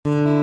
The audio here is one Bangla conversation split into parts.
Thank you.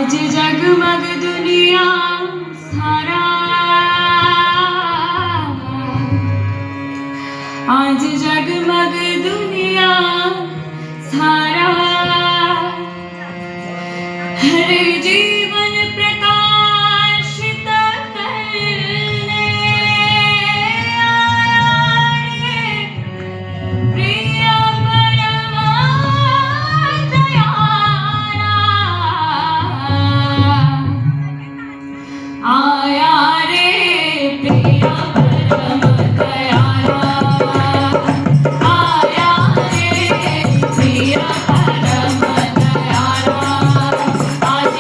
आज जगमग दुनिया सारा, आज जगमग दुनिया सारा, हरे जीवन प्रकाशित करने आया प्रिय परम दयाला, आया रे प्रिय परम दयाला, आया रे प्रिय परम दयाला, आज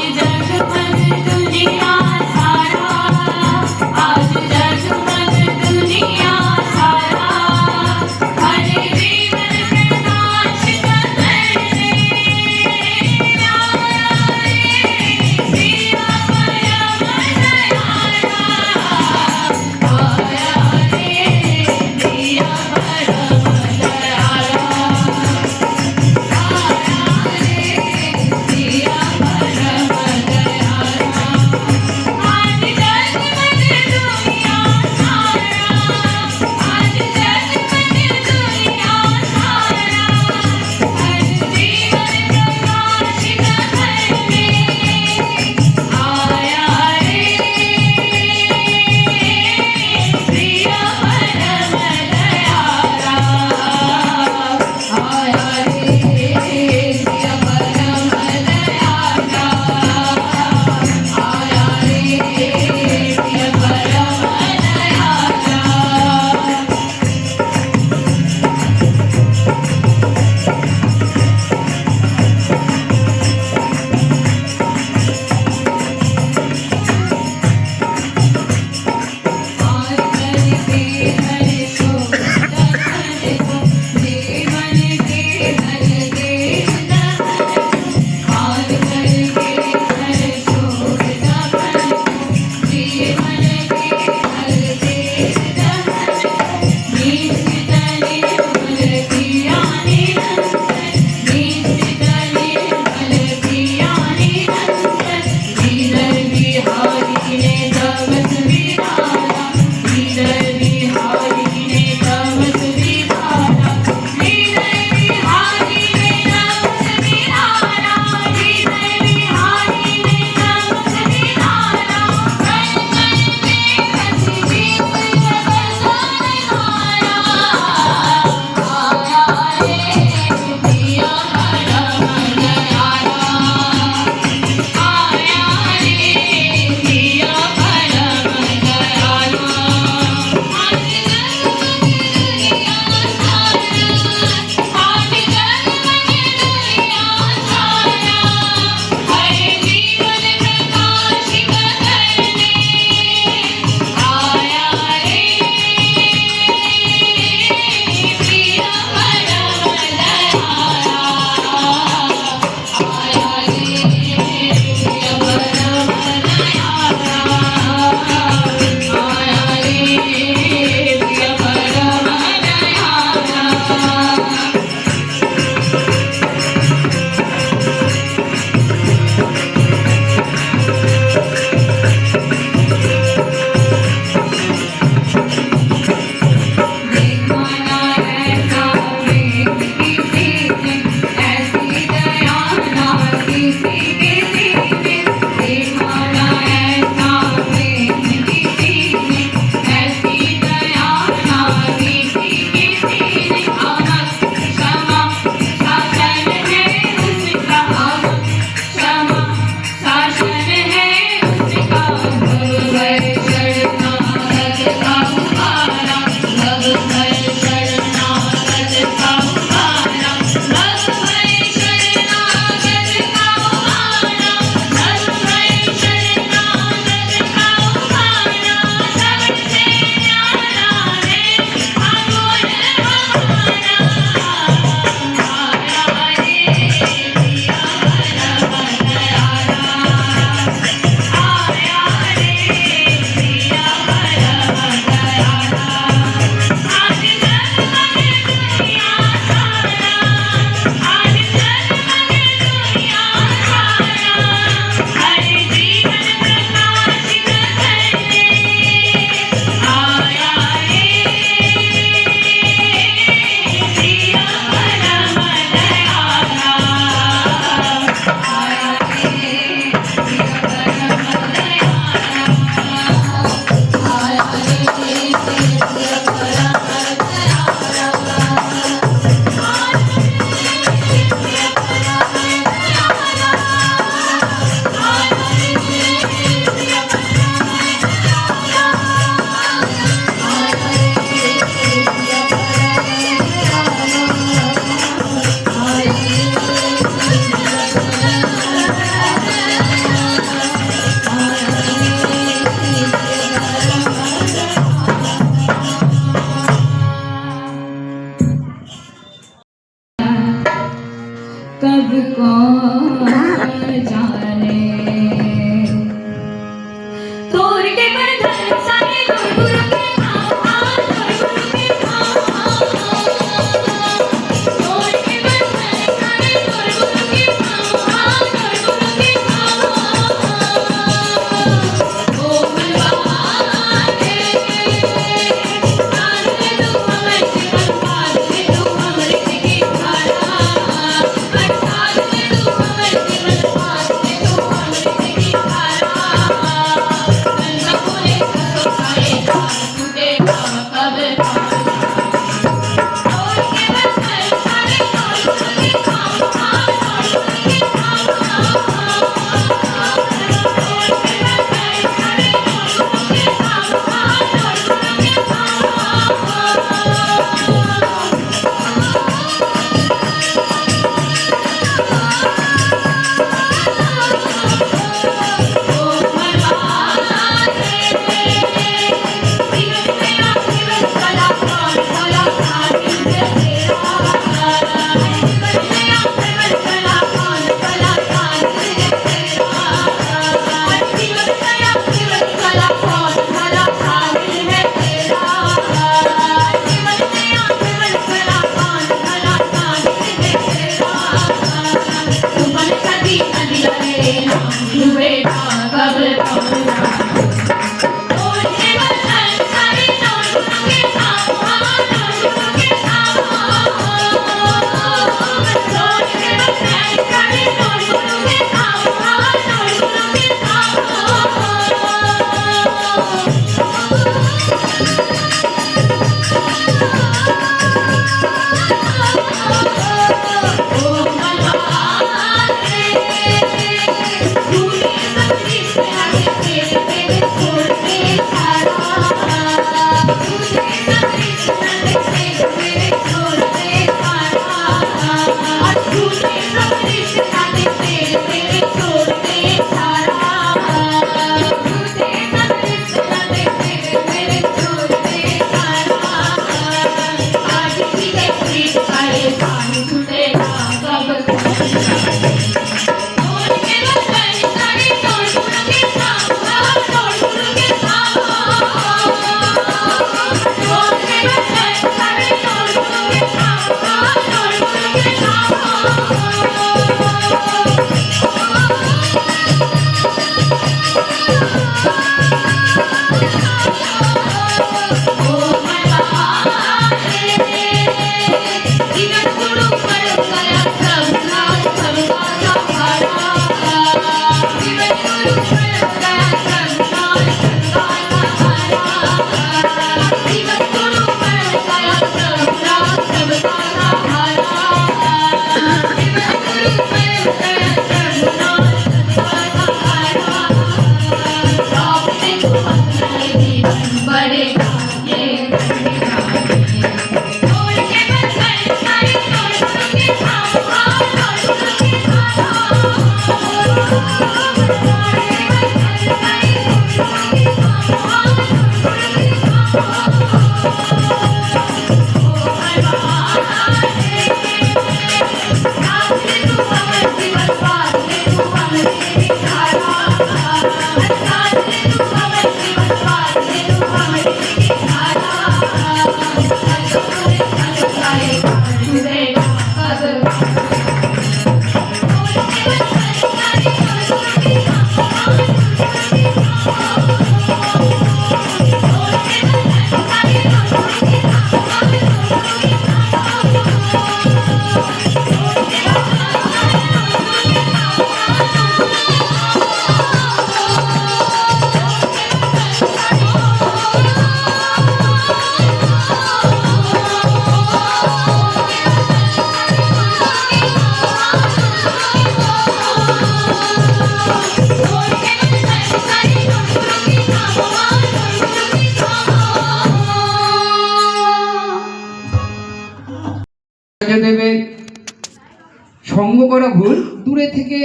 করা ভুল, দূরে থেকে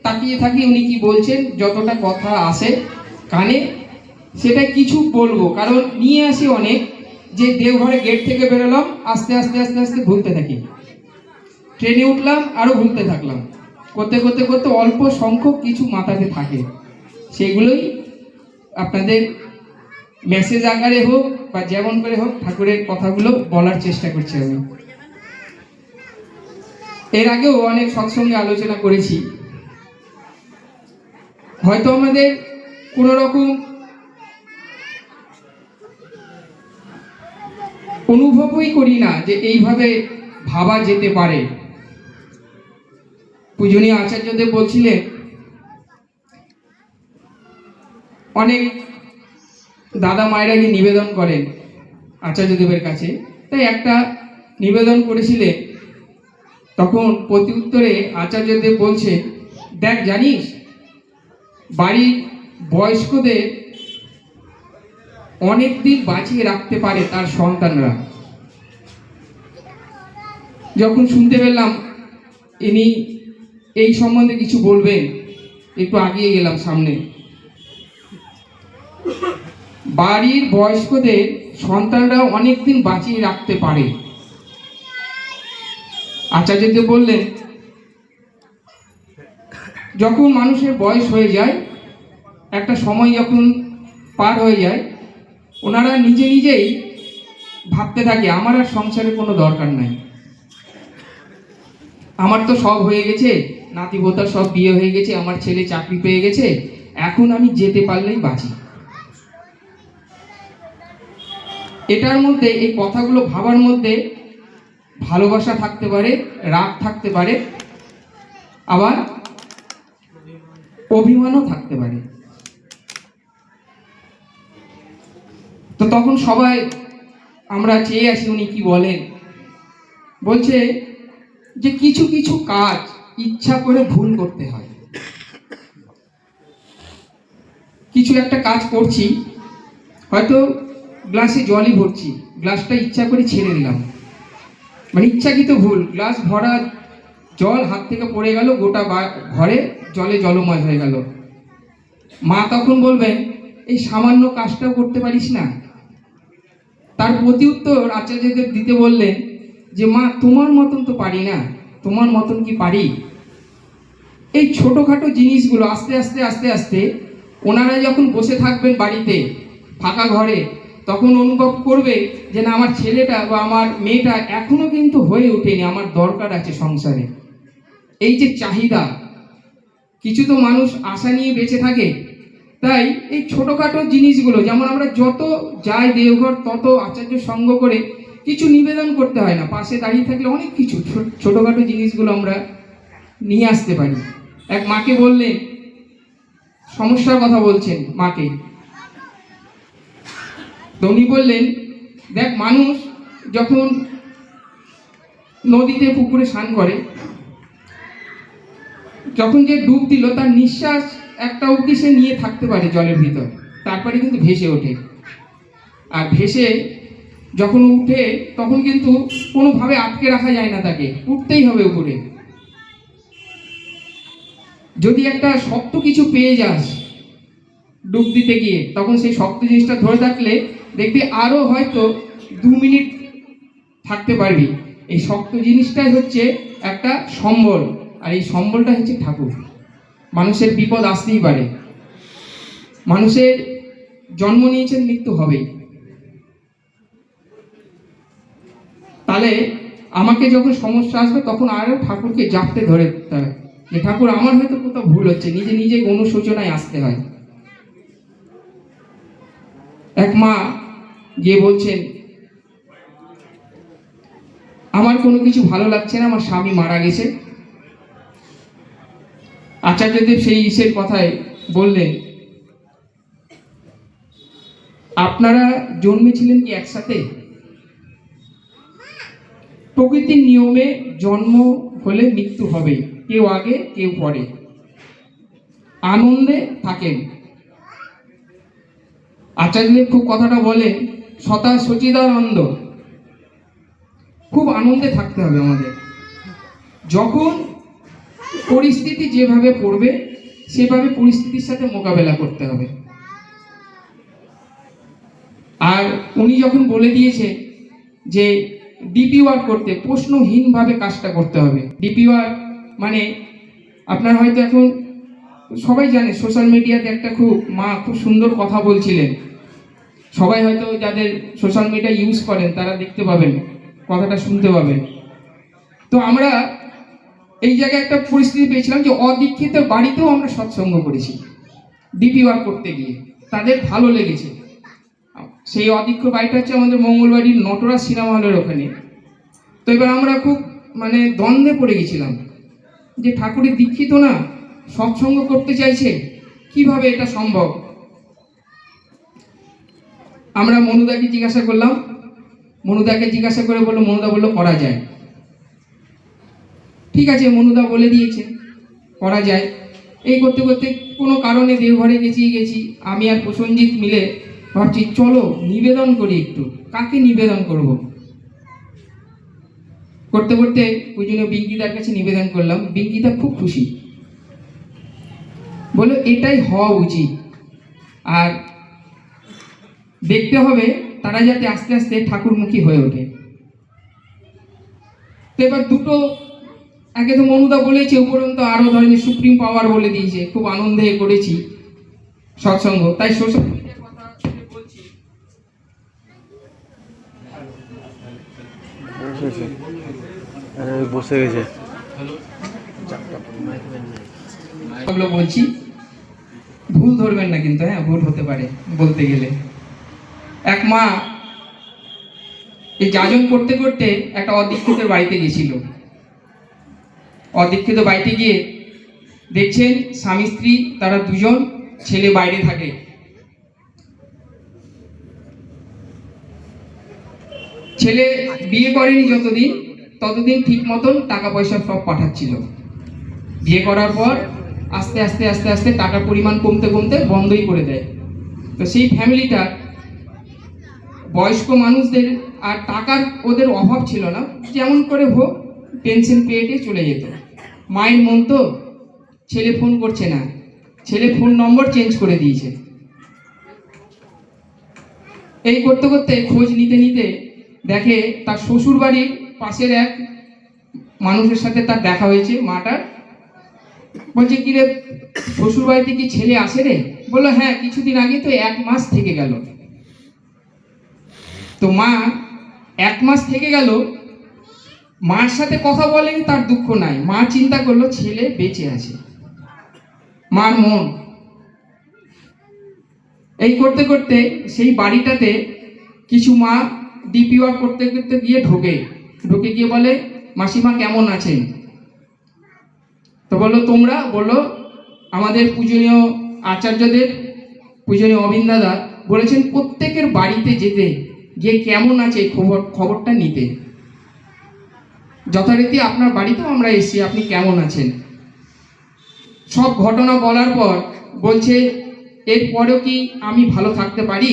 তাকিয়ে থাকি উনি কি বলছেন, যতটা কথা আসে কানে সেটা কিছু বলবো, কারণ নিয়ে আসি অনেক। যে দেওঘরে গেট থেকে বেরোলাম, আস্তে আস্তে আস্তে আস্তে ভুলতে থাকি, ট্রেনে উঠলাম আরো ভুলতে থাকলাম, করতে করতে করতে অল্প সংখ্যক কিছু মাথাতে থাকে, সেগুলোই আপনাদের মেসেজ আকারে হোক বা যেমন করে হোক ঠাকুরের কথাগুলো বলার চেষ্টা করছি আমি। এর আগেও অনেক সৎসঙ্গে আলোচনা করেছি, হয়তো আমাদের কোনো রকম অনুভবই করি না যে এইভাবে ভাবা যেতে পারে। পূজনীয় আচার্যদেব বলছিলেন, অনেক দাদা মায়েরা গিয়ে নিবেদন করেন আচার্যদেবের কাছে, তাই একটা নিবেদন করেছিলেন, তখন প্রতি উত্তরে আচার্যদেব বলছে, দেখ জানিস বাড়ির বয়স্কদের অনেক দিন বাঁচিয়ে রাখতে পারে তার সন্তানরা। যখন শুনতে পেলাম ইনি এই সম্বন্ধে কিছু বলবেন, একটু আগিয়ে গেলাম সামনে। বাড়ির বয়স্কদের সন্তানরা অনেক দিন বাঁচিয়ে রাখতে পারে। আচার্যদেব বললেন, যখন মানুষের বয়স হয়ে যায়, একটা সময় যখন পার হয়ে যায়, ওনারা নিজে নিজেই ভাবতে থাকে আমার আর সংসারের কোনো দরকার নাই, আমার তো সব হয়ে গেছে, নাতি পোতা সব বিয়ে হয়ে গেছে, আমার ছেলে চাকরি পেয়ে গেছে, এখন আমি যেতে পারলেই বাঁচি। এটার মধ্যে, এই কথাগুলো ভাবার মধ্যে ভালোবাসা থাকতে পারে, রাগ থাকতে পারে, আবার অভিমানও থাকতে পারে। তো তখন সবাই আমরা চেয়ে আসি উনি কি বলেন। বলছে যে কিছু কিছু কাজ ইচ্ছা করে ভুল করতে হয়। কিছু একটা কাজ করছি, হয়তো গ্লাসে জলই ভরছি, গ্লাসটা ইচ্ছা করে ছেড়ে দিলাম, মানে ইচ্ছাকৃত ভুল, গ্লাস ভরা জল হাত থেকে পড়ে গেল, গোটা ঘরে জলে জলময় হয়ে গেল। মা তখন বলবেন, এই সামান্য কাজটাও করতে পারিস না? তার প্রতি উত্তর আচার্যদেব দিতে বললেন যে মা, তোমার মতন তো পারি না, তোমার মতন কি পারি? এই ছোটখাটো জিনিসগুলো আস্তে আস্তে আস্তে আস্তে ওনারা যখন বসে থাকবেন বাড়িতে ফাঁকা ঘরে, তখন অনুভব করবে যে না, আমার ছেলেটা বা আমার মেয়েটা এখনো কিন্তু হয়ে ওঠেনি, আমার দরকার আছে সংসারে। এই যে চাহিদা, কিছু তো মানুষ আশা নিয়ে বেঁচে থাকে, তাই এই ছোটখাটো জিনিসগুলো, যেমন আমরা যত যাই দেওঘর তত আচার্য সঙ্গ করে কিছু নিবেদন করতে হয় না, পাশে দাঁড়িয়ে থাকলে অনেক কিছু ছোটখাটো জিনিসগুলো আমরা নিয়ে আসতে পারি। এক মাকে বললেন, সমস্যার কথা বলছেন মাকে, তো উনি বললেন, দেখ মানুষ যখন নদীতে পুকুরে স্নান করে, যখন যে ডুব দিল তার নিঃশ্বাস একটা অবধি সে নিয়ে থাকতে পারে জলের ভিতর, তারপরে কিন্তু ভেসে ওঠে। আর ভেসে যখন উঠে তখন কিন্তু কোনোভাবে আটকে রাখা যায় না, তাকে উঠতেই হবে উপরে। যদি একটা শক্ত কিছু পেয়ে যাস ডুব দিতে গিয়ে, তখন সেই শক্ত জিনিসটা ধরে থাকলে দেখবি আরো হয়তো 2 মিনিট থাকতে পারবি। এই শক্ত জিনিসটাই হচ্ছে একটা সম্বল, আর এই সম্বলটা হচ্ছে ঠাকুর। মানুষের বিপদ আসতেই পারে, মানুষের জন্ম নিয়েছেন, মৃত্যু হবেই। তাহলে আমাকে যখন সমস্যা আসবে তখন আরো ঠাকুরকে জাপটে ধরে রাখতে হয় যে ঠাকুর, আমার হয়তো কোথাও ভুল হচ্ছে, নিজে নিজে অনুশোচনায় আসতে হয়। এক মা গিয়ে বলছেন, আমার কোনো কিছু ভালো লাগছে না, আমার স্বামী মারা গেছে। আচার্যদেব সেই ঈশের কথায় বললেন, আপনারা জন্মেছিলেন কি একসাথে? প্রকৃতির নিয়মে জন্ম হলে মৃত্যু হবে, কেউ আগে কেউ পরে, আনন্দে থাকেন। আচার্যদেব খুব কথাটা বলেন, সদা সচিদানন্দ, খুব আনন্দে থাকতে হবে আমাদের। যখন পরিস্থিতি যেভাবে পড়বে সেভাবে পরিস্থিতির সাথে মোকাবেলা করতে হবে। আর উনি যখন বলে দিয়েছে যে ডিপি ওয়ার্ক করতে, প্রশ্নহীনভাবে কাজটা করতে হবে। ডিপি ওয়ার্ক মানে আপনার হয়তো এখন সবাই জানে, সোশ্যাল মিডিয়াতে একটা খুব সুন্দর কথা বলছিলেন, সবাই হয়তো যাদের সোশ্যাল মিডিয়া ইউজ করেন তারা দেখতে পাবেন, কথাটা শুনতে পাবেন। তো আমরা এই জায়গায় একটা পরিস্থিতি পেয়েছিলাম যে অদীক্ষিত বাড়িতেও আমরা সৎসঙ্গ করেছি ডিপি ওয়ার্ক করতে গিয়ে, তাদের ভালো লেগেছে। সেই অদীক্ষ বাড়িটা হচ্ছে আমাদের মঙ্গলবাড়ির নটরাজ সিনেমা হলের ওখানে। তো এবার আমরা খুব দ্বন্দ্বে পড়ে গেছিলাম যে ঠাকুরের দীক্ষিত না, সৎসঙ্গ করতে চাইছে, কিভাবে এটা সম্ভব। আমরা মনুদাকে জিজ্ঞাসা করলাম, মনুদাকে জিজ্ঞাসা করে মনুদা বললো করা যায়। ঠিক আছে, মনুদা বলে দিয়েছে করা যায়। এই করতে করতে কোনো কারণে দেওঘরে গেছি, আমি আর প্রসঞ্জিৎ মিলে ভাবছি চলো নিবেদন করি একটু, কাকে নিবেদন করব। করতে করতে ওই জন্য বিঙ্কিদার কাছে নিবেদন করলাম। বিঙ্কিদা খুব খুশি, বললো এটাই হওয়া উচিত, আর দেখতে হবে তারা যাতে আস্তে আস্তে ঠাকুরমুখী হয়ে ওঠে। তো এবার দুটো, আগে তো মনুদা বলেছে, উপরন্ত আরো ধরনের সুপ্রিম পাওয়ার বলে দিয়েছে, খুব আনন্দে করেছি সৎসঙ্গ। তাই সোশ্যাল মিডিয়ার কথা বলছি। বসে গেছে বলছি, ভুল ধরবেন না কিন্তু, হ্যাঁ ভুল হতে পারে বলতে গেলে। এক মা এই যাজন করতে করতে একটা অদীক্ষিতের বাড়িতে গেছিল। অদীক্ষিত বাড়িতে গিয়ে দেখছেন স্বামী স্ত্রী তারা দুজন, ছেলে বাইরে থাকে। ছেলে বিয়ে করেনি যতদিন, ততদিন ঠিক মতন টাকা পয়সা সব পাঠাচ্ছিল। বিয়ে করার পর আস্তে আস্তে আস্তে আস্তে টাকার পরিমাণ কমতে কমতে বন্ধই করে দেয়। তো সেই ফ্যামিলিটা বয়স্ক মানুষদের আর টাকার ওদের অভাব ছিল না, যেমন করে হোক পেনশন পেয়ে চলে যেত। মায়ের মন তো, ছেলে ফোন করছে না, ছেলে ফোন নম্বর চেঞ্জ করে দিয়েছে। এই করতে করতে খোঁজ নিতে নিতে দেখে তার শ্বশুর বাড়ির পাশের এক মানুষের সাথে তার দেখা হয়েছে। মাটার বলছে, কিরে শ্বশুর বাড়িতে কি ছেলে আসে রে? বললো হ্যাঁ, কিছুদিন আগে তো 1 মাস থেকে গেল। তো মা 1 মাস থেকে গেল, মার সাথে কথা বলেনি, তার দুঃখ নাই। মা চিন্তা করলো ছেলে বেঁচে আছে, মার মন। এই করতে করতে সেই বাড়িটাতে কিছু মা ডিপি ওয়ার্ক করতে করতে গিয়ে ঢুকে গিয়ে বলে, মাসিমা কেমন আছেন? তো বললো তোমরা, বললো আমাদের পূজনীয় আচার্যদের, পূজনীয় অবিন দাদা বলেছেন প্রত্যেকের বাড়িতে যেতে, গিয়ে কেমন আছে খবরটা নিতে। যথারীতি আপনার বাড়িতেও আমরা এসেছি, আপনি কেমন আছেন? সব ঘটনা বলার পর বলছে, এরপরেও কি আমি ভালো থাকতে পারি?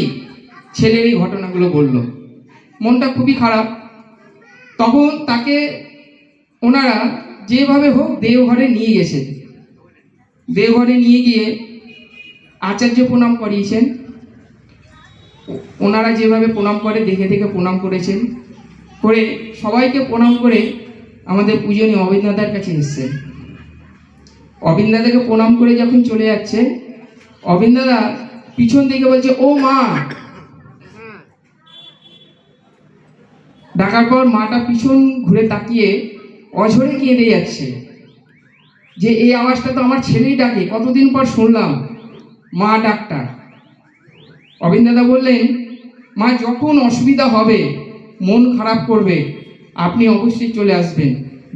ছেলের এই ঘটনাগুলো বলল, মনটা খুবই খারাপ। তখন তাকে ওনারা যেভাবে হোক দেওঘরে নিয়ে গেছেন। দেওঘরে নিয়ে গিয়ে আচার্য প্রণাম করিয়েছেন। ওনারা যেভাবে প্রণাম করে দেখে দেখে প্রণাম করেছেন, করে সবাইকে প্রণাম করে আমাদের পূজনীয় অবিন দাদার কাছে এসছেন। অবিন দাদাকে প্রণাম করে যখন চলে যাচ্ছে, অবিন দাদা পিছন দিকে বলছে, ও মা। ডাকার পর মাটা পিছন ঘুরে তাকিয়ে অঝরে কেঁদে যাচ্ছে যে এই আওয়াজটা তো আমার ছেলেই ডাকে, কতদিন পর শুনলাম মা ডাকটা। অবিন দাদা বললেন, মা যখন অসুবিধা হবে, মন খারাপ করবে, আপনি অবশ্যই চলে আসবেন।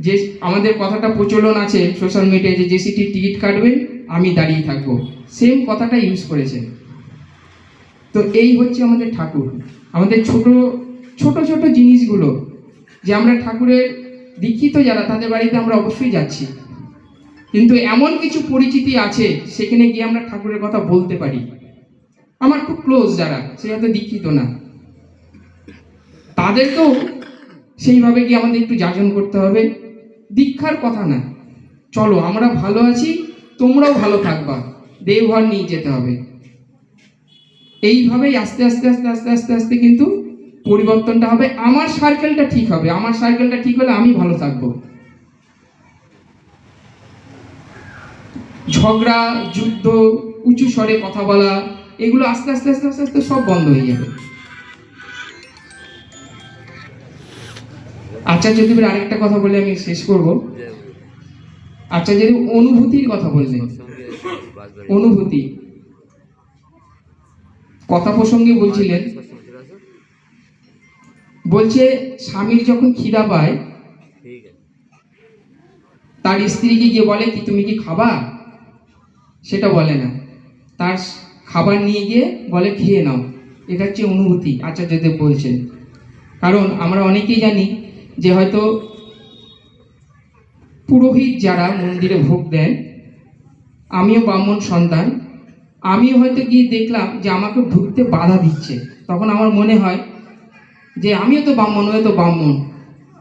যে আমাদের কথাটা প্রচলন আছে সোশ্যাল মিডিয়ায়, যে সিটির টিকিট কাটবেন, আমি দাঁড়িয়ে থাকবো, সেম কথাটা ইউজ করেছেন। তো এই হচ্ছে আমাদের ঠাকুর, আমাদের ছোট ছোট ছোট জিনিসগুলো, যে আমরা ঠাকুরের দীক্ষিত যারা, তাদের বাড়িতে আমরা অবশ্যই যাচ্ছি, কিন্তু এমন কিছু পরিচিতি আছে সেখানে গিয়ে আমরা ঠাকুরের কথা বলতে পারি। আমার খুব ক্লোজ যারা, সে হয়তো দীক্ষিত না, তাদেরকেও সেইভাবে গিয়ে আমাদের একটু যাজন করতে হবে। দীক্ষার কথা না, চলো আমরা ভালো আছি, তোমরাও ভালো থাকবা, দেওঘর নিয়ে যেতে হবে। এইভাবেই আস্তে আস্তে আস্তে আস্তে আস্তে আস্তে কিন্তু পরিবর্তনটা হবে। আমার সার্কেলটা ঠিক হবে, আমার সার্কেলটা ঠিক হলে আমি ভালো থাকবো। ঝগড়া, যুদ্ধ, উঁচু স্বরে কথা বলা, এগুলো আস্তে আস্তে আস্তে আস্তে আস্তে সব বন্ধ হয়ে যাবে। আচার্যদেবের আরেকটা কথা বলে আমি শেষ করব। আচার্যদেব অনুভূতির কথা বললেন। অনুভূতি কথা প্রসঙ্গে বলছিলেন, বলছে স্বামীর যখন খিদা পায় তার স্ত্রীকে গিয়ে বলে কি তুমি কি খাবা, সেটা বলে না, তার খাবার নিয়ে গিয়ে বলে খেয়ে নাও। এটা হচ্ছে অনুভূতি, আচার্যদেব বলছেন। কারণ আমরা অনেকেই জানি যে হয়তো পুরোহিত যারা মন্দিরে ভোগ দেন, আমিও ব্রাহ্মণ সন্তান, আমিও হয়তো গিয়ে দেখলাম যে আমাকে ঢুকতে বাধা দিচ্ছে, তখন আমার মনে হয় যে আমিও তো ব্রাহ্মণ, ওই তো ব্রাহ্মণ,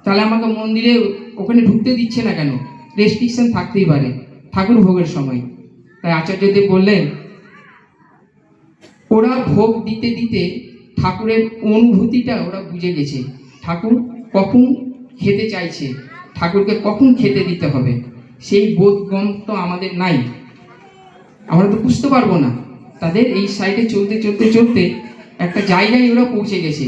তাহলে আমাকে মন্দিরে ওখানে ঢুকতে দিচ্ছে না কেন? রেস্ট্রিকশন থাকতেই পারে ঠাকুর ভোগের সময়। তাই আচার্যদেব বললেন ওরা ভোগ দিতে দিতে ঠাকুরের অনুভূতিটা ওরা বুঝে গেছে, ঠাকুর কখন খেতে চাইছে, ঠাকুরকে কখন খেতে দিতে হবে, সেই বোধগম তো আমাদের নাই, আমরা তো বুঝতে পারবো না। তাদের এই সাইডে চলতে চলতে চলতে একটা জায়গায় ওরা পৌঁছে গেছে।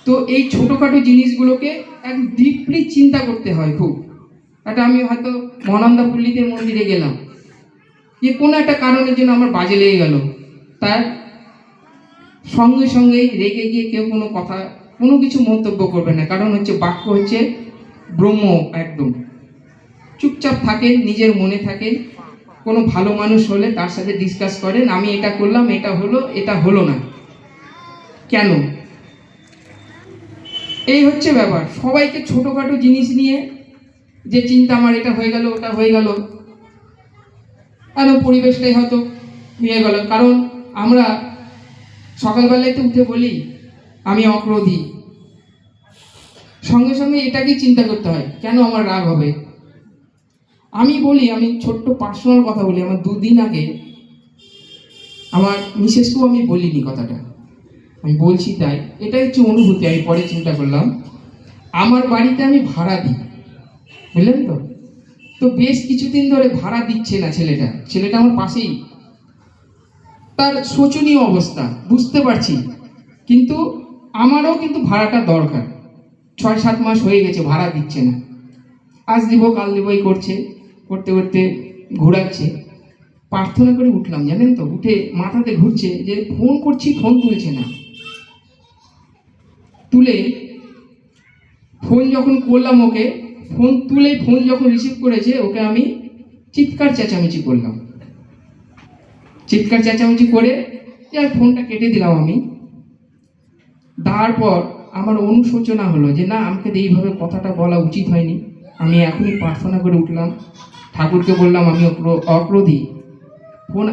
তো এই ছোটোখাটো জিনিসগুলোকে এক ডিপলি চিন্তা করতে হয় খুব। একটা আমি হয়তো মহানন্দা পল্লীদের মন্দিরে গেলাম, যে কোনো একটা কারণের জন্য আমার বাজে লেগে গেল, তার সঙ্গে সঙ্গেই রেগে গিয়ে কেউ কোনো কথা কোনো কিছু মন্তব্য করবে না, কারণ হচ্ছে বাক্য হচ্ছে ব্রহ্ম, একদম চুপচাপ থাকেন, নিজের মনে থাকেন। কোনো ভালো মানুষ হলে তার সাথে ডিসকাস করেন, আমি এটা করলাম, এটা হলো না কেন, এই হচ্ছে ব্যাপার। সবাইকে ছোটোখাটো জিনিস নিয়ে যে চিন্তা আমার এটা হয়ে গেল ওটা হয়ে গেল, আর পরিবেশটাই হয়তো হয়ে গেল। কারণ আমরা সকালবেলায় তো উঠে বলি আমি অক্রোধী, সঙ্গে সঙ্গে এটাকে চিন্তা করতে হয় কেন আমার রাগ হবে। আমি বলি, আমি ছোট্ট পার্সোনাল কথা বলি, আমার 2 দিন আগে আমার মিসেসকেও আমি বলিনি কথাটা, আমি বলছি তাই, এটাই হচ্ছে অনুভূতি। আমি পরে চিন্তা করলাম, আমার বাড়িতে আমি ভাড়া দিই, বুঝলেন তো, তো বেশ কিছুদিন ধরে ভাড়া দিচ্ছে না ছেলেটা আমার পাশেই, তার শোচনীয় অবস্থা বুঝতে পারছি, কিন্তু আমারও কিন্তু ভাড়াটা দরকার। 6-7 মাস হয়ে গেছে ভাড়া দিচ্ছে না, আজ দিব কাল দিবই করছে, করতে করতে ঘোরাচ্ছে। প্রার্থনা করে উঠলাম, জানেন তো, উঠে মাথাতে ঘুরছে যে ফোন করছি ফোন তুলছে না, তুলে ফোন যখন করলাম ওকে, ফোন তুলে ফোন যখন রিসিভ করেছে ওকে আমি চিৎকার চেঁচামেচি করলাম, চিৎকার চেঁচামেচি করে ফোনটা কেটে দিলাম আমি। তারপর আমার অনুশোচনা হলো যে না, আমাকে এইভাবে কথাটা বলা উচিত হয়নি। আমি এখনই প্রার্থনা করে উঠলাম, ঠাকুরকে বললাম আমি অক্রোধী।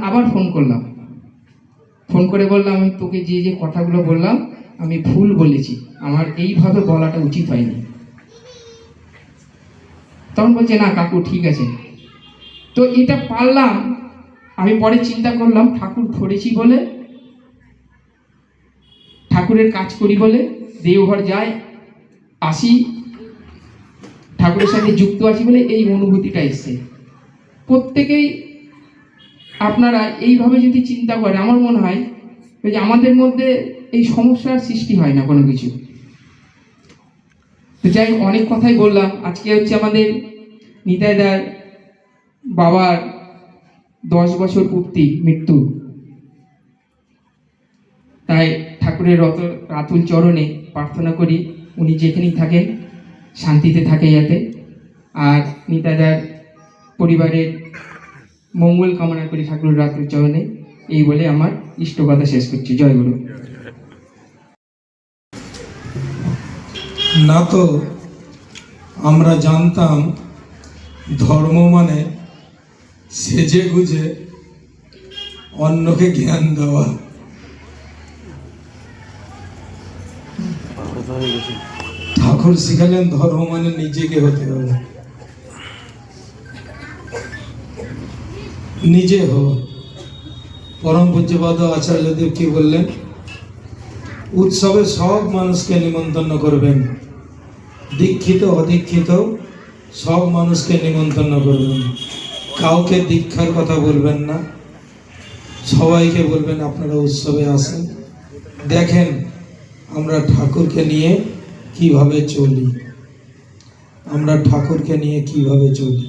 আবার ফোন করলাম, ফোন করে বললাম আমি তোকে যে যে কথাগুলো বললাম আমি ভুল বলেছি, আমার এইভাবে বলাটা উচিত হয়নি। তখন বলছে না কাকু ঠিক আছে। তো এটা পারলাম। আমি পরে চিন্তা করলাম ঠাকুর ধরেছি বলে, ঠাকুরের কাজ করি বলে, দেওঘর যাই আসি, ঠাকুরের সাথে যুক্ত আছি বলে এই অনুভূতিটা এসছে। প্রত্যেকেই আপনারা এইভাবে যদি চিন্তা করেন, আমার মনে হয় যে আমাদের মধ্যে এই সমস্যার সৃষ্টি হয় না কোনো কিছু। তো যাই, অনেক কথাই বললাম। আজকে হচ্ছে আমাদের নিতাইদার বাবার 10 বছর পূর্তি মৃত্যু, তাই ঠাকুরের রাতুল চরণে প্রার্থনা করি উনি যেখানেই থাকেন শান্তিতে থাকে যাতে, আর নিতাইদার পরিবারের মঙ্গল কামনা করি ঠাকুরের রাতুল চরণে। এই বলে আমার ইষ্ট কথা শেষ করছি। জয় গুরু। না তো আমরা জানতাম ধর্ম মানে সেজে গুজে অন্যকে জ্ঞান দেওয়া। ঠাকুর শিখালেন ধর্ম মানে নিজেকে হতে হবে। নিজে হও। পরম পূজ্যপাদ আচার্যদেব কি বললেন? উৎসবে সব মানুষকে নিমন্ত্রণ করবেন, দীক্ষিত অদীক্ষিত সব মানুষকে নিমন্ত্রণ করবেন, কাউকে দীক্ষার কথা বলবেন না, সবাইকে বলবেন আপনারা উৎসবে আসেন, দেখেন আমরা ঠাকুরকে নিয়ে কিভাবে চলি, আমরা ঠাকুরকে নিয়ে কিভাবে চলি।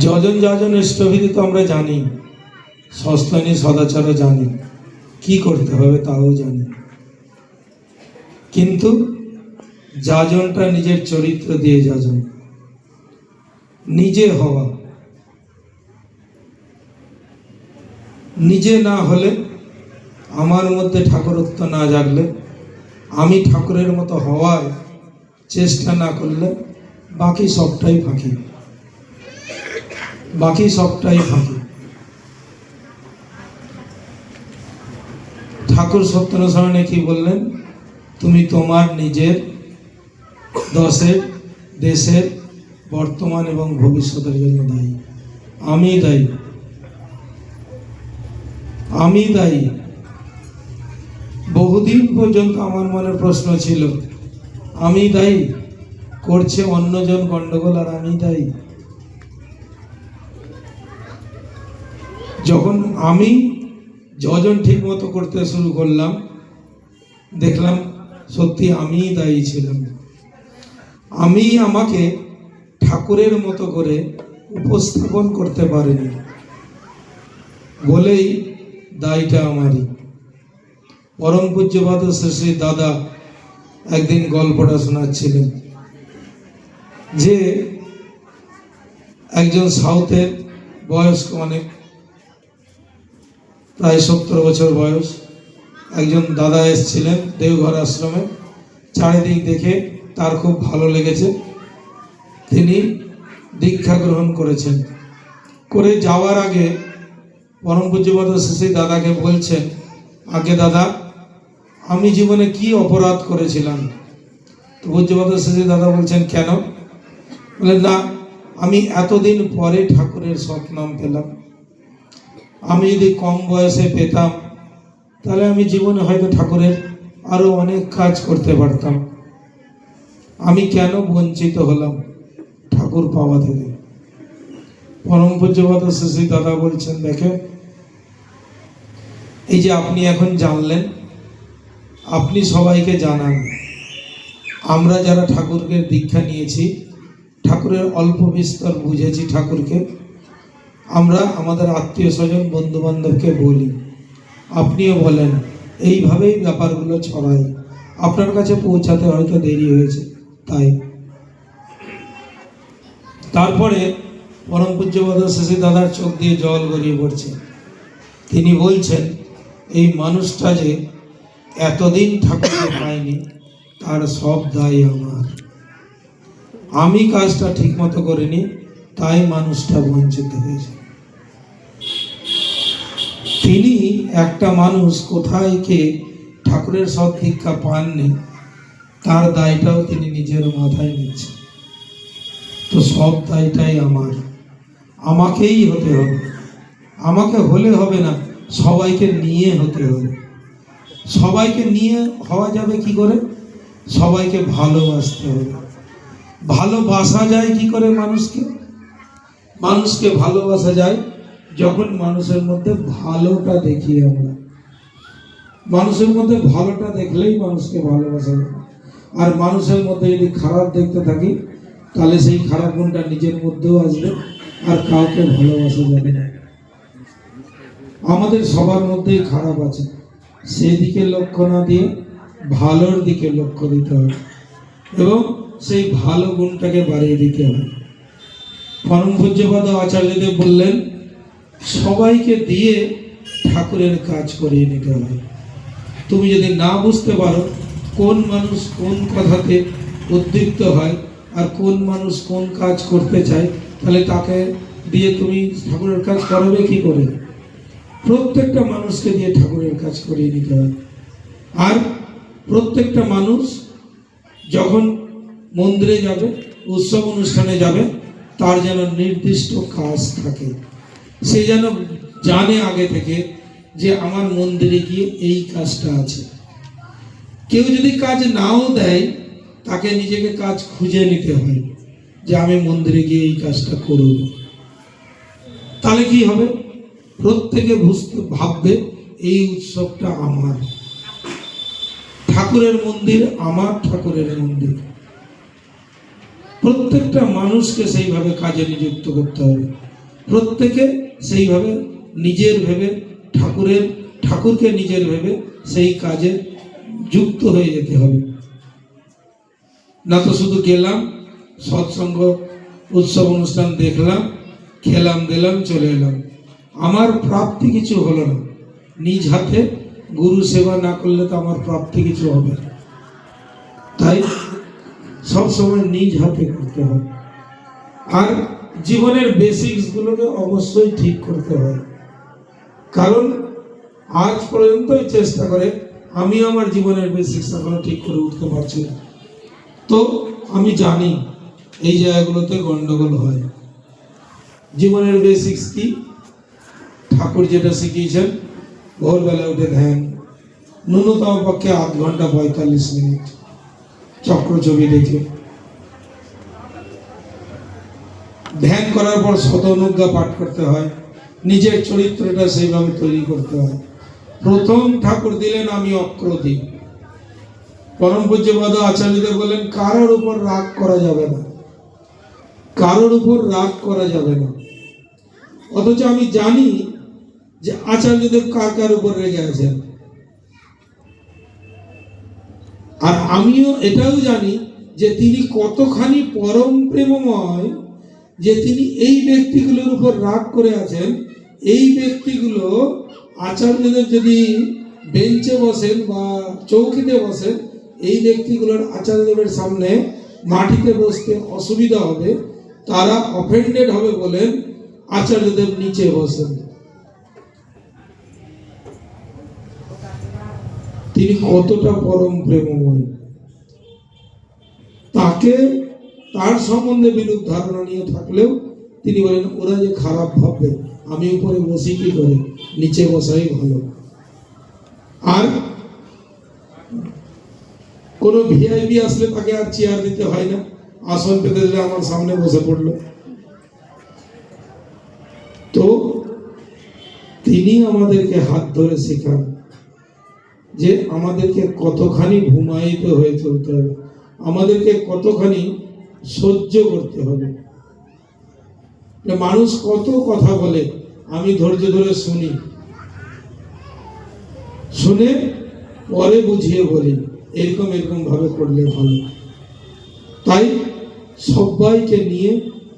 যজন যাজন ইষ্টবিধি তো আমরা জানি, সস্তনী সদাচারও জানি, কি করতে হবে তাও জানি, কিন্তু যাজনটা নিজের চরিত্র দিয়ে যাজন, নিজে হওয়া। নিজে না হলে, আমার মধ্যে ঠাকুরত্ব না জাগলে, আমি ঠাকুরের মতো হওয়ার চেষ্টা না করলে বাকি সবটাই ফাঁকি, বাকি সবটাই ফাঁকি। ঠাকুর সত্যনারায়ণে কি বললেন? তুমি তোমার নিজের দশের দেশের বর্তমান এবং ভবিষ্যতের জন্য দায়ী। আমি দায়ী, আমি দায়ী। বহুদিন পর্যন্ত আমার মনে প্রশ্ন ছিল, আমি দায়ী, করছে অন্যজন গন্ডগোল আর আমি দায়ী। যখন আমি যজন ঠিক মতো করতে শুরু করলাম, দেখলাম সত্যি আমিই দায়ী ছিলাম। আমি আমাকে ঠাকুরের মতো করে উপস্থাপন করতে পারিনি বলেই দায়টা আমারই। পরম পূজ্যপাদ শ্রী দাদা একদিন গল্পটা শোনাচ্ছিলেন যে একজন সাউথের বয়স্ক, অনেক প্রায় 70 বছর বয়স একজন দাদা এসেছিলেন দেওঘর আশ্রমে। চারিদিক দেখে তার খুব ভালো লেগেছে, তিনি দীক্ষা গ্রহণ করেছেন। করে যাওয়ার আগে পরম পূজ্যপাদ শ্রী দাদাকে বলছেন, আগে দাদা আমি জীবনে কি অপরাধ করেছিলাম? তো পূজ্যপাদ শ্রী দাদা বলছেন, কেন? বলেন, না আমি এতদিন পরে ঠাকুরের সৎনাম পেলাম, আমি যদি কম বয়সে পেতাম তাহলে আমি জীবনে হয়তো ঠাকুরের আরো অনেক কাজ করতে পারতাম, আমি কেন বঞ্চিত হলাম ঠাকুর পাওয়া থেকে? পরম পূজ্যপাদ শ্রী দাদা বলছেন, দেখেন এই যে আপনি এখন জানলেন, আপনি সবাইকে জানান, আমরা যারা ঠাকুরকে দীক্ষা নিয়েছি, ঠাকুরের অল্প বিস্তর বুঝেছি ঠাকুরকে, আমরা আমাদের আত্মীয় স্বজন বন্ধু বান্ধবকে বলি, আপনিও বলেন, এইভাবেই ব্যাপারগুলো ছড়াই। আপনার কাছে পৌঁছাতে হয়তো দেরি হয়েছে তাই। তারপরে পরম পূজ্যপাদ শ্রী দাদার চোখ দিয়ে জল গড়িয়ে পড়ছে। তিনি বলছেন, এই মানুষটা যে এতদিন ঠাকুরকে পায়নি তার সব দায় আমার, আমি কাজটা ঠিক মতো করিনি তাই মানুষটা বঞ্চিত হয়েছে। তিনি একটা মানুষ কোথায় কে ঠাকুরের সৎ দীক্ষা পাননি, তার দায়টাও তিনি নিজের মাথায় নিচ্ছেন। তো সব দায়টাই আমার, আমাকেই হতে হবে, আমাকে হলে হবে না, সবাইকে নিয়ে হতে হবে। সবাইকে নিয়ে হওয়া যাবে কি করে? সবাইকে ভালোবাসতে হবে। ভালোবাসা যায় কি করে মানুষকে? মানুষকে ভালোবাসা যায় যখন মানুষের মধ্যে ভালোটা দেখি আমরা। মানুষের মধ্যে ভালোটা দেখলেই মানুষকে ভালোবাসা যায়। আর মানুষের মধ্যে যদি খারাপ দেখতে থাকি তাহলে সেই খারাপ গুণটা নিজের মধ্যেও আসবে আর কাউকে ভালোবাসা যাবে না। আমাদের সবার মধ্যেই খারাপ আছে, সেদিকে লক্ষ্য না দিয়ে ভালোর দিকে লক্ষ্য দিতে হবে এবং সেই ভালো গুণটাকে বাড়িয়ে দিতে হবে। পরম পূজ্যপাদ আচার্যদেব বললেন, সবাইকে দিয়ে ঠাকুরের কাজ করিয়ে নিতে হবে। তুমি যদি না বুঝতে পারো কোন মানুষ কোন কথাতে উদ্দীপ্ত হয় আর কোন মানুষ কোন কাজ করতে চায়, তাহলে তাকে দিয়ে তুমি ঠাকুরের কাজ করাবে কি করে? প্রত্যেকটা মানুষকে দিয়ে ঠাকুরের কাজ করিয়ে নিতে হবে। আর প্রত্যেকটা মানুষ যখন মন্দিরে যাবে উৎসব অনুষ্ঠানে যাবে তার যেন নির্দিষ্ট কাজ থাকে, সে যেন জানে আগে থেকে যে আমার মন্দিরে গিয়ে এই কাজটা আছে। কেউ যদি কাজ নাও দেয় তাকে নিজেকে কাজ খুঁজে নিতে হয় যে আমি মন্দিরে গিয়ে এই কাজটা করব। তাহলে কি হবে, প্রত্যেকে ভাববে এই উৎসবটা আমার, ঠাকুরের মন্দির আমার, ঠাকুরের মন্দির। প্রত্যেকটা মানুষকে সেইভাবে কাজে নিযুক্ত করতে হবে, প্রত্যেকে সেইভাবে নিজের ভেবে ঠাকুরকে নিজের ভেবে সেই কাজে যুক্ত হয়ে যেতে হবে। না তো শুধু গেলাম সৎসঙ্গ উৎসব অনুষ্ঠান দেখলাম, খেলাম দিলাম চলে এলাম, আমার প্রাপ্তি কিছু হলো না। নিজ হাতে গুরু সেবা না করলে তো আমার প্রাপ্তি কিছু হবে না। তাই সব সময় নিজ হাতে করতে হয়। আর জীবনের বেসিক্স গুলোকে অবশ্যই ঠিক করতে হয়, কারণ আজ পর্যন্তই চেষ্টা করে আমি আমার জীবনের বেসিক্স এখনো ঠিক করে উঠতে পারছি না। তো আমি জানি এই জায়গাগুলোতে গন্ডগোল হয়। জীবনের বেসিক্স কি? ঠাকুর যেটা শিখিয়েছেন, ভোরবেলা উঠে ধ্যান, ন্যূনতম পক্ষে 8 ঘন্টা 45 মিনিট চক্র ছবি দেখে ধ্যান করার পর শতনুজ্ঞা পাঠ করতে হয়, নিজের চরিত্রটা সেইভাবে তৈরি করতে হয়। প্রথম ঠাকুর দিলেন আমি অক্রোধী। পরম পূজ্যপাদ আচার্যদেব বলেন কারোর উপর রাগ করা যাবে না, কারোর উপর রাগ করা যাবে না। অথচ আমি জানি যে আচার্যদেব কার কার উপর রেগে আছেন, আর আমিও এটাও জানি যে তিনি কতখানি পরম প্রেমময়, যে তিনি এই ব্যক্তিগুলোর উপর রাগ করে আছেন। এই ব্যক্তিগুলো আচার্যদেব যদি বেঞ্চে বসেন বা চৌকিতে বসেন, এই ব্যক্তিগুলোর আচার্যদেবের সামনে মাটিতে বসতে অসুবিধা হবে, তারা অফেন্ডেড হবে বলেন আচার্যদেব নিচে বসেন। তিনি কতটা পরম প্রেমময়, তাকে তার সম্বন্ধে বিরূপ ধারণা নিয়ে থাকলেও তিনি বলেন ওরা যে খারাপ ভাববে, আমি উপরে বসি কি করে, নিচে বসাই ভালো। আর কোনো ভিআইপি আসলে তাকে আর চেয়ার দিতে হয় না, আসন পেতে দিলে আমার সামনে বসে পড়লো। তো তিনি আমাদেরকে হাত ধরে শেখান যে আমাদেরকে কতখানি ঘুমায়িত হয়ে চলতে হবে, আমাদেরকে কতখানি সহ্য করতে হবে। মানুষ কত কথা বলে, আমি ধৈর্য ধরে শুনি, শুনে পরে বুঝিয়ে বলি এরকম এরকম ভাবে করলে ভালো। তাই সবাইকে নিয়ে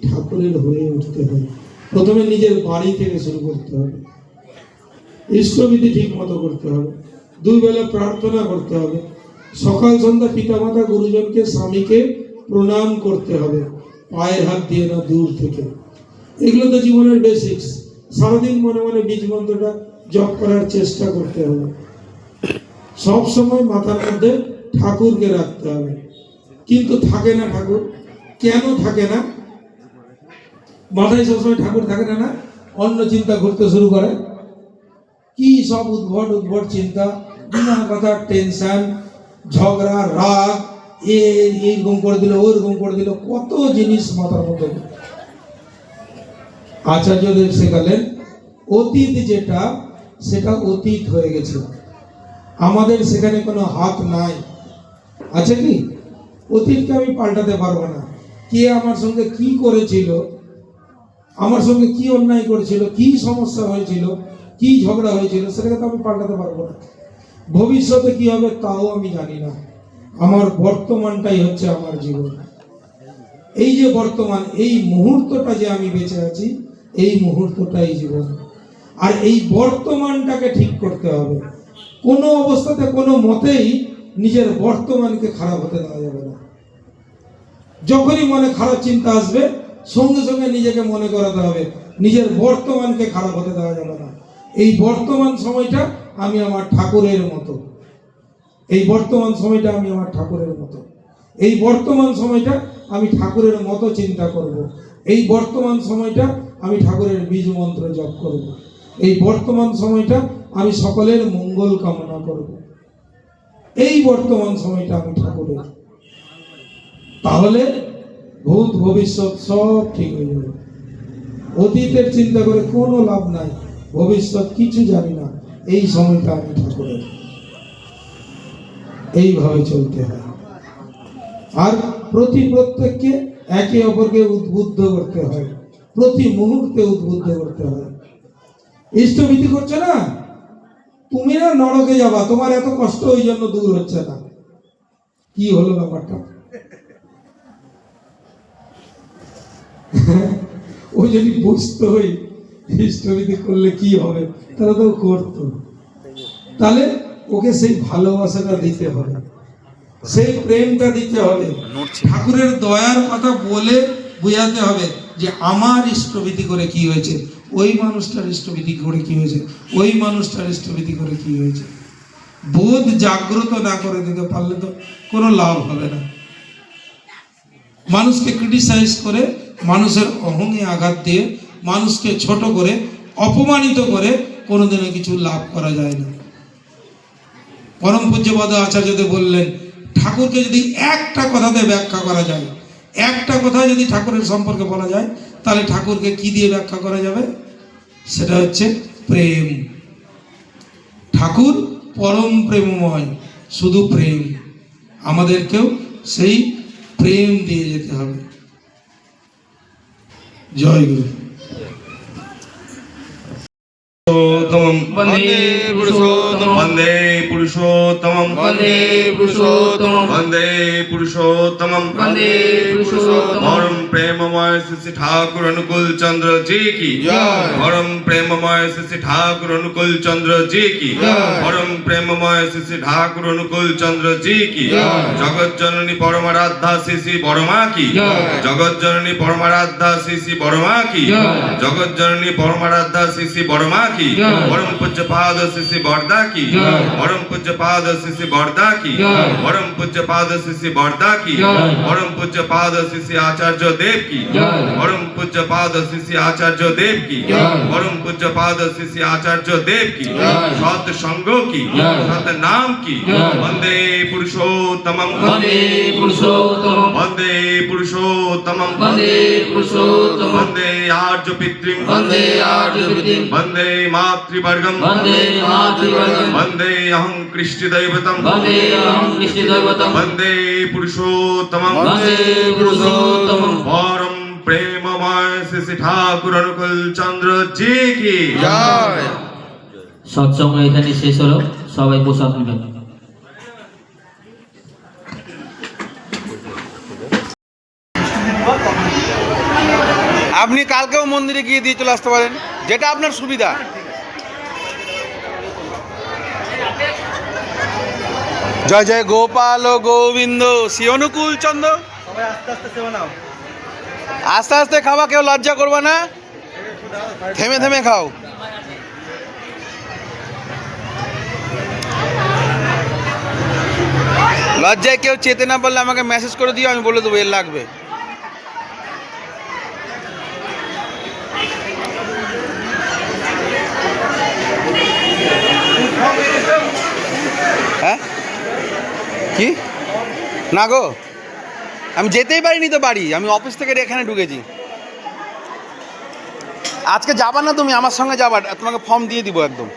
ঠাকুরের হয়ে উঠতে হবে। প্রথমে নিজের বাড়ি থেকে শুরু করতে হবে, ইষ্টবিধি ঠিক মতো করতে হবে, 2 বেলা প্রার্থনা করতে হবে, সকাল সন্ধ্যা পিতামাতা গুরুজনকে স্বামীকে প্রণাম করতে হবে, পায়ের হাত দিয়ে না, দূর থেকে। এগুলো তো জীবনের বেসিক্স। সারাদিন মনে মনে বীজ মন্ত্রটা জপ করার চেষ্টা করতে হবে। সব সময় মাথার মধ্যে ঠাকুরকে রাখতে হবে। কিন্তু থাকে না ঠাকুর। কেন থাকে না? মাথায় সবসময় ঠাকুর থাকে না, না অন্য চিন্তা করতে শুরু করে। কি সব উদ্ভট উদ্ভট চিন্তা, বিনা কথা টেনশন, ঝগড়া, রাগ, এইরকম করে দিল, ওইরকম করে দিল, কত জিনিস মাথার মধ্যে। আচার্যদেব শেখালেন অতীত যেটা, সেটা অতীত হয়ে গেছে, আমাদের সেখানে কোনো হাত নাই। আছে কি? অতীতকে আমি পাল্টাতে পারবো না। কে আমার সঙ্গে কি করেছিল, আমার সঙ্গে কি অন্যায় করেছিল, কি সমস্যা হয়েছিল, কি ঝগড়া হয়েছিল, সেটাকে তো আমি পাল্টাতে পারবো না। ভবিষ্যতে কি হবে তাও আমি জানি না। আমার বর্তমানটাই হচ্ছে আমার জীবন। এই যে বর্তমান, এই মুহূর্তটা যে আমি বেঁচে আছি, এই মুহূর্তটাই জীবন। আর এই বর্তমানটাকে ঠিক করতে হবে। কোনো অবস্থাতে কোনো মতেই নিজের বর্তমানকে খারাপ হতে দেওয়া যাবে না। যখনই মনে খারাপ চিন্তা আসবে, সঙ্গে সঙ্গে নিজেকে মনে করাতে হবে নিজের বর্তমানকে খারাপ হতে দেওয়া যাবে না। এই বর্তমান সময়টা আমি আমার ঠাকুরের মতো, এই বর্তমান সময়টা আমি আমার ঠাকুরের মতো, এই বর্তমান সময়টা আমি ঠাকুরের মতো চিন্তা করব। এই বর্তমান সময়টা আমি ঠাকুরের বীজ মন্ত্র জপ করব। এই বর্তমান সময়টা আমি সকলের মঙ্গল কামনা করব। এই বর্তমান সময়টা আমি ঠাকুরের, তাহলে ভূত ভবিষ্যৎ সব ঠিক হয়ে যাবে। অতীতের চিন্তা করে কোনো লাভ নাই, ভবিষ্যৎ কিছু জানি না, এই সময়টা আমি ঠাকুরের। এইভাবে চলতে হয়। আর প্রত্যেককে একে অপরকে উদ্বুদ্ধ করতে হয়, প্রতি মুহূর্তে উদ্বুদ্ধ করতে হয়। ইষ্টভীতি করছে না, তুমি না নরকে যাবা, তোমার এত কষ্ট ওই জন্য দূর হচ্ছে না। কি হলো ব্যাপারটা? ও যদি বুঝতো ইষ্টভীতি করলে কি হবে, তাহলে তো করতো। তাহলে ওকে সেই ভালোবাসাটা দিতে হবে, সেই প্রেমটা দিতে হবে, ঠাকুরের দয়ার কথা বলে বুঝাতে হবে যে আমার ইষ্টভীতি করে কি হয়েছে, ওই মানুষটার ইষ্টভীতি করে কি হয়েছে, ওই মানুষটার ইষ্টভীতি করে কি হয়েছে। বোধ জাগ্রত না করে দিতে পারলে তো কোনো লাভ হবে না। মানুষকে ক্রিটিসাইজ করে, মানুষের অহংয়ে আঘাত দিয়ে, মানুষকে ছোট করে, অপমানিত করে কোনোদিনও কিছু লাভ করা যায় না। পরম পূজ্যপাদ আচার্যদেব বললেন, ঠাকুরকে যদি একটা কথাতে ব্যাখ্যা করা যায়, একটা কথা যদি ঠাকুরের সম্পর্কে বলা যায়, তাহলে ঠাকুরকে কি দিয়ে ব্যাখ্যা করা যাবে? সেটা হচ্ছে প্রেম। ঠাকুর পরম প্রেমময়, শুধু প্রেম। আমাদেরকেও সেই প্রেম দিয়ে যেতে হবে। জয় গুরু। वंदे पुरुषोत्तमं वंदे पुरुषोत्तमं वंदे पुरुषोत्तमं वंदे पुरुषोत्तमं वंदे पुरुषोत्तमं। परम प्रेममय श्री ठाकुर अनुकूल चंद्र जी की जय। परम प्रेममय श्री ठाकुर अनुकूल चंद्र जी की जय। परम प्रेममय श्री ठाकुर अनुकूल चंद्र जी की जय। जगत जननी परमाराध्या श्री बड़मा की जय। जगत जननी परमाराध्या श्री बड़मा की जय। जगत जननी परमाराध्या श्री बड़मा की। परम पूज्य पाद श्री बरदा की। परम पूज्य पाद श्री बरदा की। परम पूज्य पाद श्री बरदा की। परम पूज्य पाद श्री आचार्य देव की। परम पूज्य पाद श्री आचार्य देव की। परम पूज्य पाद श्री आचार्य देव की। सत संग की, सत नाम की। वंदे पुरुषोत्तमं वंदे पुरुषोत्तमं वंदे पुरुषोत्तमं वंदे पुरुषोत्तमं। वंदे आर्य पितृं वंदे आर्य पितृं। वंदे मातृवर्गं वंदे मातृवर्गं। वंदे अहं कृष्ण दैवतं वंदे अहं कृष्ण दैवतं। वंदे पुरुषोत्तमं वंदे पुरुषोत्तमं। परम प्रेममय श्री ठाकुर अनुकूल चंद्र जी की जय। সৎসঙ্গ এখানে শেষ হলো, সবাই প্রসাদ নেবেন। আপনি কালকেও মন্দিরে গিয়ে দিয়ে চলে আসতে পারেন, যেটা আপনার সুবিধা। জয় জয় গোপাল গোবিন্দ শ্রী অনুকূল চন্দ্র। আস্তে আস্তে খাওয়া, কেউ লজ্জা করবে না, থেমে থেমে খাও। লজ্জায় কেউ চেতে না পারলে আমাকে মেসেজ করে দিও, আমি বলে দেবো এর লাগবে। হ্যাঁ কি না গো, আমি যেতেই পারিনি তো বাড়ি, আমি অফিস থেকে এখানে ঢুকেছি। আজকে যাবা না তুমি আমার সঙ্গে, যাবা, তোমাকে ফর্ম দিয়ে দিব একদম।